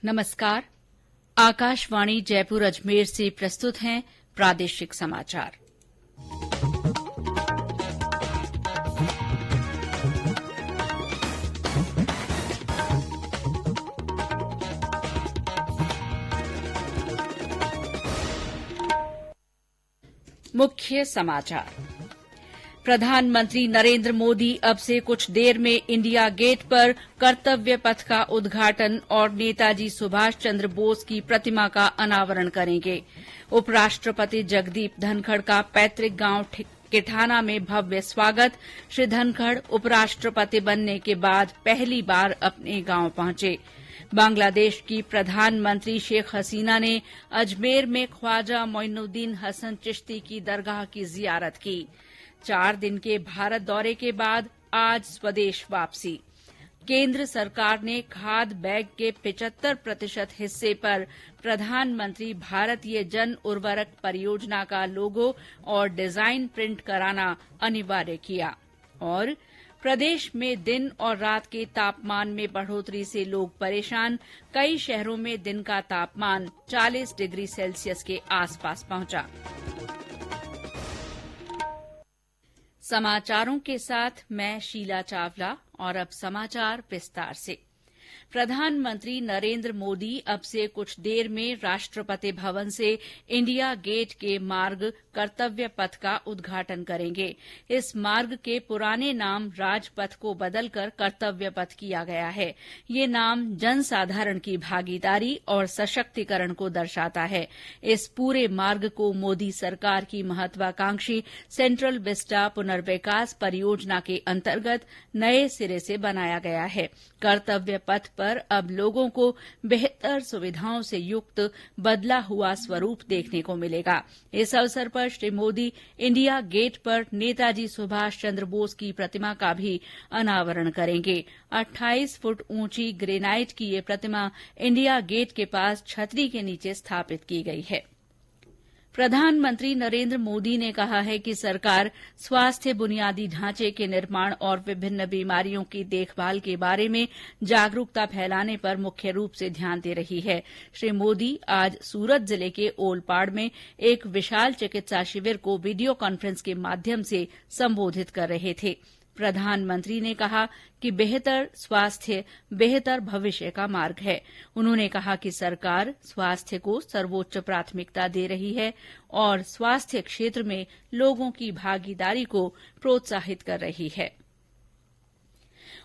नमस्कार। आकाशवाणी जयपुर अजमेर से प्रस्तुत हैं प्रादेशिक समाचार। मुख्य समाचार। प्रधानमंत्री नरेंद्र मोदी अब से कुछ देर में इंडिया गेट पर कर्तव्य पथ का उद्घाटन और नेताजी सुभाष चंद्र बोस की प्रतिमा का अनावरण करेंगे। उपराष्ट्रपति जगदीप धनखड़ का पैतृक गांव किठाना में भव्य स्वागत। श्री धनखड़ उपराष्ट्रपति बनने के बाद पहली बार अपने गांव पहुंचे। बांग्लादेश की प्रधानमंत्री शेख हसीना ने अजमेर में ख्वाजा मोइनुद्दीन हसन चिश्ती की दरगाह की जियारत की। 4 दिन के भारत दौरे के बाद आज स्वदेश वापसी। केंद्र सरकार ने खाद बैग के 75% हिस्से पर प्रधानमंत्री भारतीय जन उर्वरक परियोजना का लोगो और डिजाइन प्रिंट कराना अनिवार्य किया। और प्रदेश में दिन और रात के तापमान में बढ़ोतरी से लोग परेशान। कई शहरों में दिन का तापमान 40 डिग्री सेल्सियस के आसपास पहुंचा। समाचारों के साथ मैं शीला चावला और अब समाचार विस्तार से। प्रधानमंत्री नरेंद्र मोदी अब से कुछ देर में राष्ट्रपति भवन से इंडिया गेट के मार्ग कर्तव्य पथ का उद्घाटन करेंगे। इस मार्ग के पुराने नाम राजपथ को बदलकर कर्तव्य पथ किया गया है। ये नाम जनसाधारण की भागीदारी और सशक्तिकरण को दर्शाता है। इस पूरे मार्ग को मोदी सरकार की महत्वाकांक्षी सेंट्रल विस्टा पुनर्विकास परियोजना के अंतर्गत नए सिरे से बनाया गया है। कर्तव्य पथ पर अब लोगों को बेहतर सुविधाओं से युक्त बदला हुआ स्वरूप देखने को मिलेगा। इस अवसर पर श्री मोदी इंडिया गेट पर नेताजी सुभाष चंद्र बोस की प्रतिमा का भी अनावरण करेंगे। 28 फुट ऊंची ग्रेनाइट की ये प्रतिमा इंडिया गेट के पास छतरी के नीचे स्थापित की गई है। प्रधानमंत्री नरेंद्र मोदी ने कहा है कि सरकार स्वास्थ्य बुनियादी ढांचे के निर्माण और विभिन्न बीमारियों की देखभाल के बारे में जागरूकता फैलाने पर मुख्य रूप से ध्यान दे रही है। श्री मोदी आज सूरत जिले के ओलपाड़ में एक विशाल चिकित्सा शिविर को वीडियो कॉन्फ्रेंस के माध्यम से संबोधित कर रहे थे। प्रधानमंत्री ने कहा कि बेहतर स्वास्थ्य बेहतर भविष्य का मार्ग है। उन्होंने कहा कि सरकार स्वास्थ्य को सर्वोच्च प्राथमिकता दे रही है और स्वास्थ्य क्षेत्र में लोगों की भागीदारी को प्रोत्साहित कर रही है।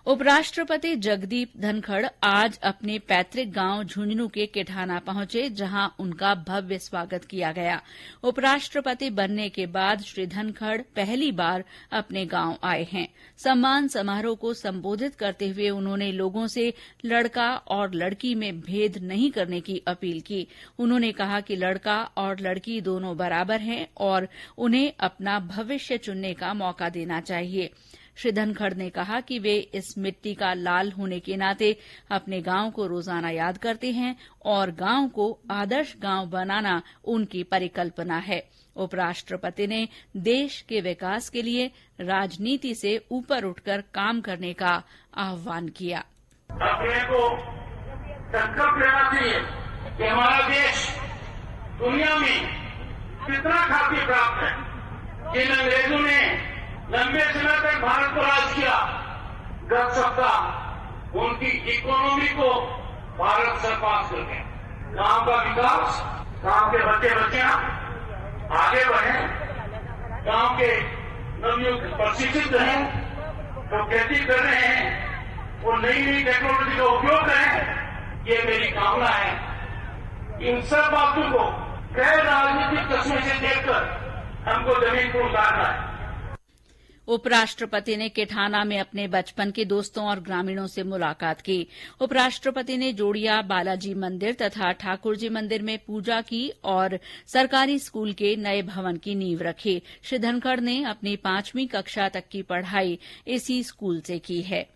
उपराष्ट्रपति जगदीप धनखड़ आज अपने पैतृक गांव झुंझुनू के किठाना पहुंचे, जहां उनका भव्य स्वागत किया गया। उपराष्ट्रपति बनने के बाद श्री धनखड़ पहली बार अपने गांव आए हैं। सम्मान समारोह को संबोधित करते हुए उन्होंने लोगों से लड़का और लड़की में भेद नहीं करने की अपील की। उन्होंने कहा कि लड़का और लड़की दोनों बराबर हैं और उन्हें अपना भविष्य चुनने का मौका देना चाहिए। श्री धनखड़ ने कहा कि वे इस मिट्टी का लाल होने के नाते अपने गांव को रोजाना याद करते हैं और गांव को आदर्श गांव बनाना उनकी परिकल्पना है। उपराष्ट्रपति ने देश के विकास के लिए राजनीति से ऊपर उठकर काम करने का आह्वान किया। अपने को संकल्प लेना चाहिए कि हमारा देश दुनिया में कितना ख्याति प्राप्त है। जिन अंग्रेजों ने लंबे समय तक भारत को राज किया, गत सप्ताह उनकी इकोनॉमी को भारत सरपास कर गए। गांव का विकास, गांव के बच्चे बच्चियां आगे बढ़े, गांव के नवयुवक प्रशिक्षित रहें, जो खेती कर रहे हैं वो नई नई टेक्नोलॉजी का उपयोग करें, ये मेरी कामना है। इन सब बातों को गैर राजनीतिक चश्मे से देखकर हमको जमीन पर उतारना है। उपराष्ट्रपति ने किठाना में अपने बचपन के दोस्तों और ग्रामीणों से मुलाकात की। उपराष्ट्रपति ने जोड़िया बालाजी मंदिर तथा ठाकुर जी मंदिर में पूजा की और सरकारी स्कूल के नए भवन की नींव रखी। श्री धनखड़ ने अपनी 5वीं कक्षा तक की पढ़ाई इसी स्कूल से की है।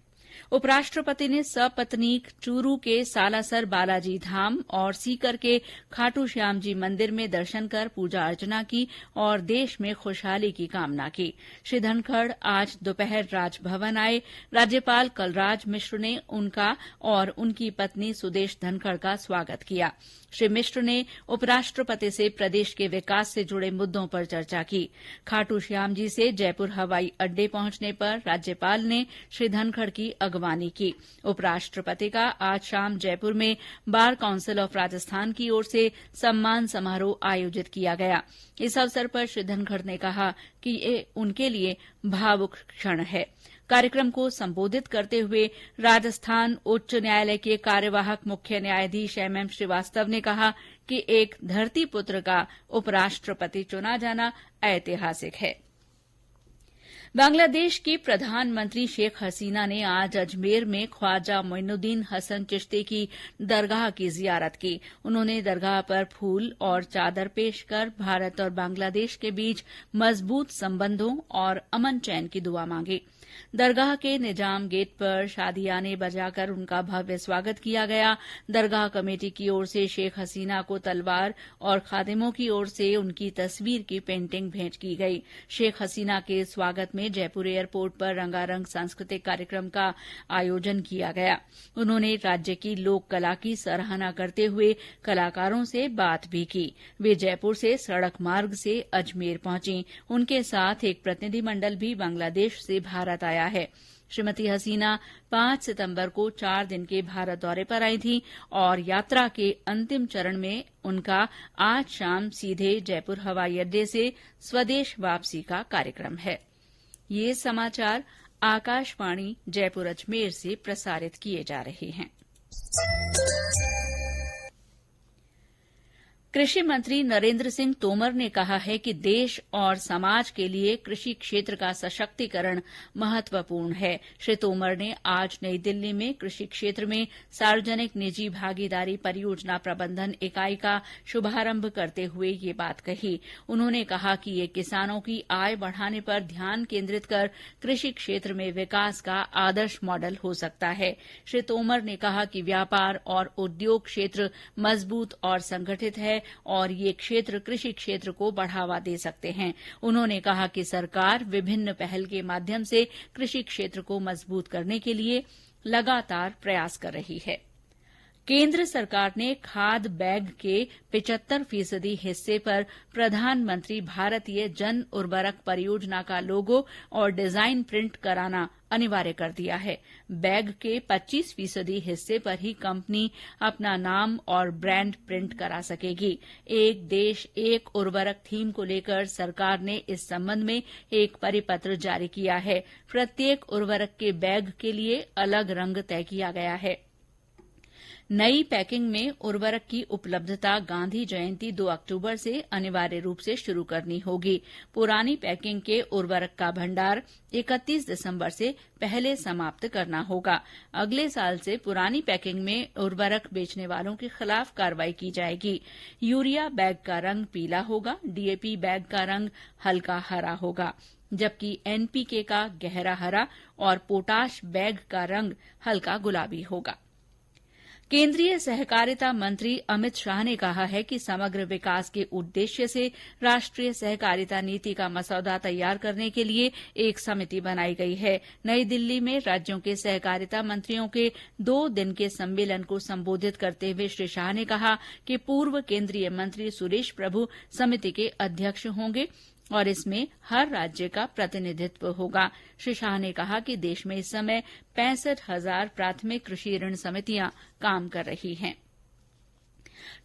उपराष्ट्रपति ने सपत्नीक चूरू के सालासर बालाजी धाम और सीकर के खाटू श्याम जी मंदिर में दर्शन कर पूजा अर्चना की और देश में खुशहाली की कामना की। श्री धनखड़ आज दोपहर राजभवन आए। राज्यपाल कलराज मिश्र ने उनका और उनकी पत्नी सुदेश धनखड़ का स्वागत किया। श्री मिश्र ने उपराष्ट्रपति से प्रदेश के विकास से जुड़े मुद्दों पर चर्चा की। खाटू श्याम जी से जयपुर हवाई अड्डे पहुंचने पर राज्यपाल ने श्री धनखड़ की अगवानी की। उपराष्ट्रपति का आज शाम जयपुर में बार काउंसिल ऑफ राजस्थान की ओर से सम्मान समारोह आयोजित किया गया। इस अवसर पर श्री धनखड़ ने कहा कि ये उनके लिए भावुक क्षण है। कार्यक्रम को संबोधित करते हुए राजस्थान उच्च न्यायालय के कार्यवाहक मुख्य न्यायाधीश एमएम श्रीवास्तव ने कहा कि एक धरतीपुत्र का उपराष्ट्रपति चुना जाना ऐतिहासिक है। बांग्लादेश की प्रधानमंत्री शेख हसीना ने आज अजमेर में ख्वाजा मोइनुद्दीन हसन चिश्ती की दरगाह की जियारत की। उन्होंने दरगाह पर फूल और चादर पेश कर भारत और बांग्लादेश के बीच मजबूत संबंधों और अमन चैन की दुआ मांगी। दरगाह के निजाम गेट पर शादियाने बजाकर उनका भव्य स्वागत किया गया। दरगाह कमेटी की ओर से शेख हसीना को तलवार और खादिमों की ओर से उनकी तस्वीर की पेंटिंग भेंट की गई। शेख हसीना के स्वागत में जयपुर एयरपोर्ट पर रंगारंग सांस्कृतिक कार्यक्रम का आयोजन किया गया। उन्होंने राज्य की लोक कला की सराहना करते हुए कलाकारों से बात भी की। वे जयपुर से सड़क मार्ग से अजमेर पहुंची। उनके साथ एक प्रतिनिधिमंडल भी बांग्लादेश से भारत आया है। श्रीमती हसीना 5 सितंबर को 4 दिन के भारत दौरे पर आई थी और यात्रा के अंतिम चरण में उनका आज शाम सीधे जयपुर हवाई अड्डे से स्वदेश वापसी का कार्यक्रम है। ये समाचार आकाशवाणी जयपुर अजमेर से प्रसारित किए जा रहे हैं। कृषि मंत्री नरेंद्र सिंह तोमर ने कहा है कि देश और समाज के लिए कृषि क्षेत्र का सशक्तिकरण महत्वपूर्ण है। श्री तोमर ने आज नई दिल्ली में कृषि क्षेत्र में सार्वजनिक निजी भागीदारी परियोजना प्रबंधन इकाई का शुभारंभ करते हुए ये बात कही। उन्होंने कहा कि ये किसानों की आय बढ़ाने पर ध्यान केंद्रित कर कृषि क्षेत्र में विकास का आदर्श मॉडल हो सकता है। श्री तोमर ने कहा कि व्यापार और उद्योग क्षेत्र मजबूत और संगठित है और ये क्षेत्र कृषि क्षेत्र को बढ़ावा दे सकते हैं। उन्होंने कहा कि सरकार विभिन्न पहल के माध्यम से कृषि क्षेत्र को मजबूत करने के लिए लगातार प्रयास कर रही है। केंद्र सरकार ने खाद बैग के 75% हिस्से पर प्रधानमंत्री भारतीय जन उर्वरक परियोजना का लोगो और डिजाइन प्रिंट कराना अनिवार्य कर दिया है। बैग के 25% हिस्से पर ही कंपनी अपना नाम और ब्रांड प्रिंट करा सकेगी। एक देश एक उर्वरक थीम को लेकर सरकार ने इस संबंध में एक परिपत्र जारी किया है। प्रत्येक उर्वरक के बैग के लिए अलग रंग तय किया गया है। नई पैकिंग में उर्वरक की उपलब्धता गांधी जयंती 2 अक्टूबर से अनिवार्य रूप से शुरू करनी होगी। पुरानी पैकिंग के उर्वरक का भंडार 31 दिसंबर से पहले समाप्त करना होगा। अगले साल से पुरानी पैकिंग में उर्वरक बेचने वालों के खिलाफ कार्रवाई की जाएगी। यूरिया बैग का रंग पीला होगा, डीएपी बैग का रंग हल्का हरा होगा, जबकि एनपीके का गहरा हरा और पोटाश बैग का रंग हल्का गुलाबी होगा। केंद्रीय सहकारिता मंत्री अमित शाह ने कहा है कि समग्र विकास के उद्देश्य से राष्ट्रीय सहकारिता नीति का मसौदा तैयार करने के लिए एक समिति बनाई गई है। नई दिल्ली में राज्यों के सहकारिता मंत्रियों के 2 दिन के सम्मेलन को संबोधित करते हुए श्री शाह ने कहा कि पूर्व केंद्रीय मंत्री सुरेश प्रभु समिति के अध्यक्ष होंगे और इसमें हर राज्य का प्रतिनिधित्व होगा। श्री शाह ने कहा कि देश में इस समय 65,000 प्राथमिक कृषि ऋण समितियां काम कर रही हैं।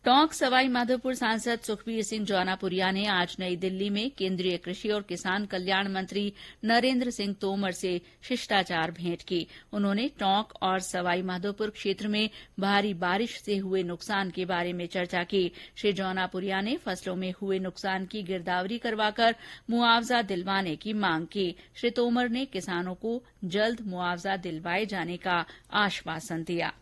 टोंक सवाई माधोपुर सांसद सुखबीर सिंह जौनापुरिया ने आज नई दिल्ली में केंद्रीय कृषि और किसान कल्याण मंत्री नरेंद्र सिंह तोमर से शिष्टाचार भेंट की। उन्होंने टोंक और सवाई माधोपुर क्षेत्र में भारी बारिश से हुए नुकसान के बारे में चर्चा की। श्री जौनापुरिया ने फसलों में हुए नुकसान की गिरदावरी करवाकर मुआवजा दिलवाने की मांग की। श्री तोमर ने किसानों को जल्द मुआवजा दिलवाए जाने का आश्वासन दिया।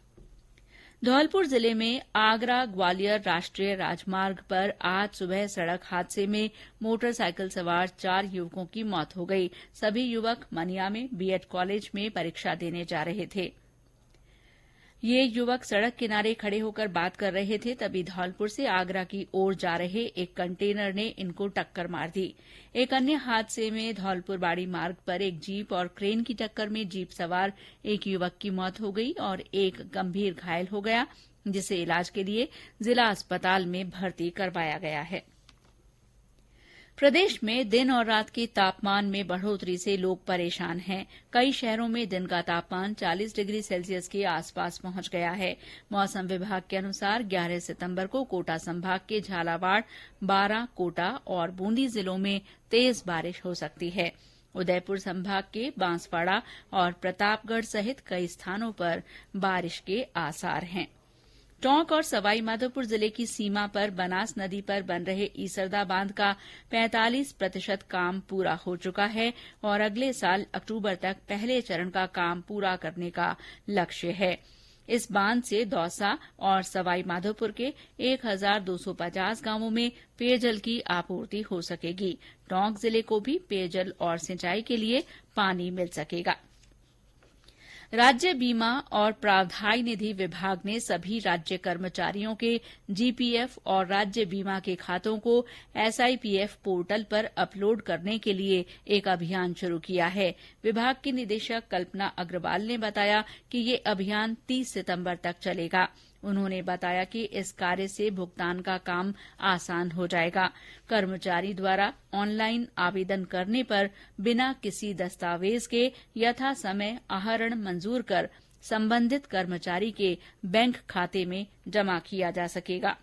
धौलपुर जिले में आगरा ग्वालियर राष्ट्रीय राजमार्ग पर आज सुबह सड़क हादसे में मोटरसाइकिल सवार 4 युवकों की मौत हो गई। सभी युवक मनिया में बीएड कॉलेज में परीक्षा देने जा रहे थे। ये युवक सड़क किनारे खड़े होकर बात कर रहे थे, तभी धौलपुर से आगरा की ओर जा रहे एक कंटेनर ने इनको टक्कर मार दी। एक अन्य हादसे में धौलपुर बाड़ी मार्ग पर एक जीप और क्रेन की टक्कर में जीप सवार एक युवक की मौत हो गई और एक गंभीर घायल हो गया, जिसे इलाज के लिए जिला अस्पताल में भर्ती करवाया गया है। प्रदेश में दिन और रात के तापमान में बढ़ोतरी से लोग परेशान हैं। कई शहरों में दिन का तापमान 40 डिग्री सेल्सियस के आसपास पहुंच गया है। मौसम विभाग के अनुसार 11 सितंबर को कोटा संभाग के झालावाड़, बारां, कोटा और बूंदी जिलों में तेज बारिश हो सकती है। उदयपुर संभाग के बांसवाड़ा और प्रतापगढ़ सहित कई स्थानों पर बारिश के आसार हैं। टोंक और सवाईमाधोपुर जिले की सीमा पर बनास नदी पर बन रहे ईसरदा बांध का 45% काम पूरा हो चुका है और अगले साल अक्टूबर तक पहले चरण का काम पूरा करने का लक्ष्य है। इस बांध से दौसा और सवाईमाधोपुर के 1250 गांवों में पेयजल की आपूर्ति हो सकेगी। टोंक जिले को भी पेयजल और सिंचाई के लिए पानी मिल सकेगा। राज्य बीमा और प्रावधायी निधि विभाग ने सभी राज्य कर्मचारियों के जीपीएफ और राज्य बीमा के खातों को एसआईपीएफ पोर्टल पर अपलोड करने के लिए एक अभियान शुरू किया है। विभाग की निदेशक कल्पना अग्रवाल ने बताया कि ये अभियान 30 सितंबर तक चलेगा। उन्होंने बताया कि इस कार्य से भुगतान का काम आसान हो जाएगा। कर्मचारी द्वारा ऑनलाइन आवेदन करने पर बिना किसी दस्तावेज के यथा समय आहरण मंजूर कर संबंधित कर्मचारी के बैंक खाते में जमा किया जा सकेगा।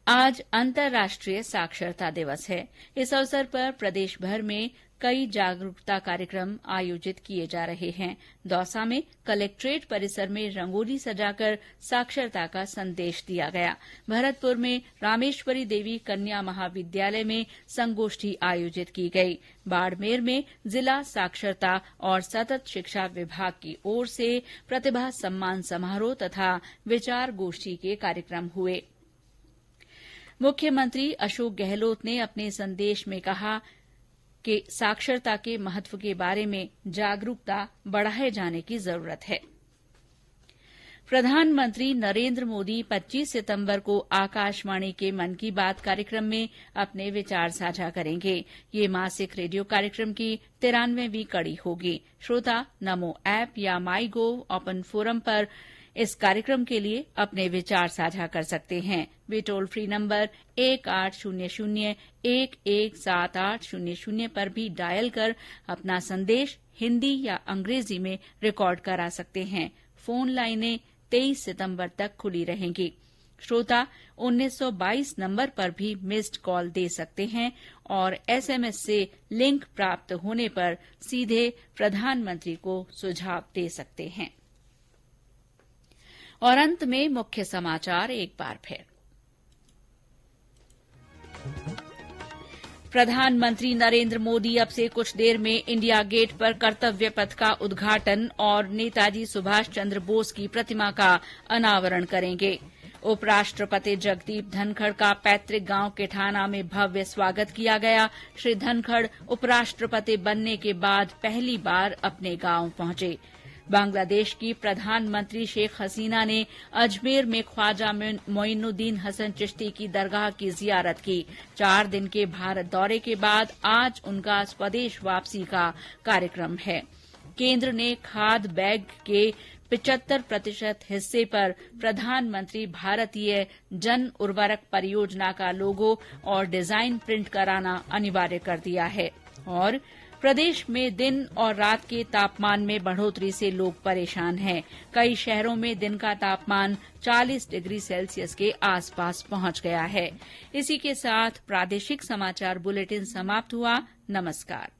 आज अंतर्राष्ट्रीय साक्षरता दिवस है। इस अवसर पर प्रदेश भर में कई जागरूकता कार्यक्रम आयोजित किए जा रहे हैं। दौसा में कलेक्ट्रेट परिसर में रंगोली सजाकर साक्षरता का संदेश दिया गया। भरतपुर में रामेश्वरी देवी कन्या महाविद्यालय में संगोष्ठी आयोजित की गई। बाड़मेर में जिला साक्षरता और सतत शिक्षा विभाग की ओर से प्रतिभा सम्मान समारोह तथा विचार गोष्ठी के कार्यक्रम हुए। मुख्यमंत्री अशोक गहलोत ने अपने संदेश में कहा कि साक्षरता के महत्व के बारे में जागरूकता बढ़ाए जाने की जरूरत है। प्रधानमंत्री नरेंद्र मोदी 25 सितंबर को आकाशवाणी के मन की बात कार्यक्रम में अपने विचार साझा करेंगे। ये मासिक रेडियो कार्यक्रम की 93वीं कड़ी होगी। श्रोता नमो ऐप या माई गोव ओपन फोरम पर इस कार्यक्रम के लिए अपने विचार साझा कर सकते हैं। वे टोल फ्री नंबर 1800-117800 पर भी डायल कर अपना संदेश हिंदी या अंग्रेजी में रिकॉर्ड करा सकते हैं। फोन लाइनें 23 सितंबर तक खुली रहेंगी। श्रोता 1922 नंबर पर भी मिस्ड कॉल दे सकते हैं और एसएमएस से लिंक प्राप्त होने पर सीधे प्रधानमंत्री को सुझाव दे सकते हैं। और अंत में मुख्य समाचार एक बार फिर। प्रधानमंत्री नरेंद्र मोदी अब से कुछ देर में इंडिया गेट पर कर्तव्य पथ का उद्घाटन और नेताजी सुभाष चंद्र बोस की प्रतिमा का अनावरण करेंगे। उपराष्ट्रपति जगदीप धनखड़ का पैतृक गांव केठाना में भव्य स्वागत किया गया। श्री धनखड़ उपराष्ट्रपति बनने के बाद पहली बार अपने गांव पहुंचे। बांग्लादेश की प्रधानमंत्री शेख हसीना ने अजमेर में ख्वाजा मोइनुद्दीन हसन चिश्ती की दरगाह की जियारत की। 4 दिन के भारत दौरे के बाद आज उनका स्वदेश वापसी का कार्यक्रम है। केंद्र ने खाद बैग के 75% हिस्से पर प्रधानमंत्री भारतीय जन उर्वरक परियोजना का लोगो और डिजाइन प्रिंट कराना अनिवार्य कर दिया है। और प्रदेश में दिन और रात के तापमान में बढ़ोतरी से लोग परेशान हैं। कई शहरों में दिन का तापमान 40 डिग्री सेल्सियस के आसपास पहुंच गया है। इसी के साथ प्रादेशिक समाचार बुलेटिन समाप्त हुआ। नमस्कार।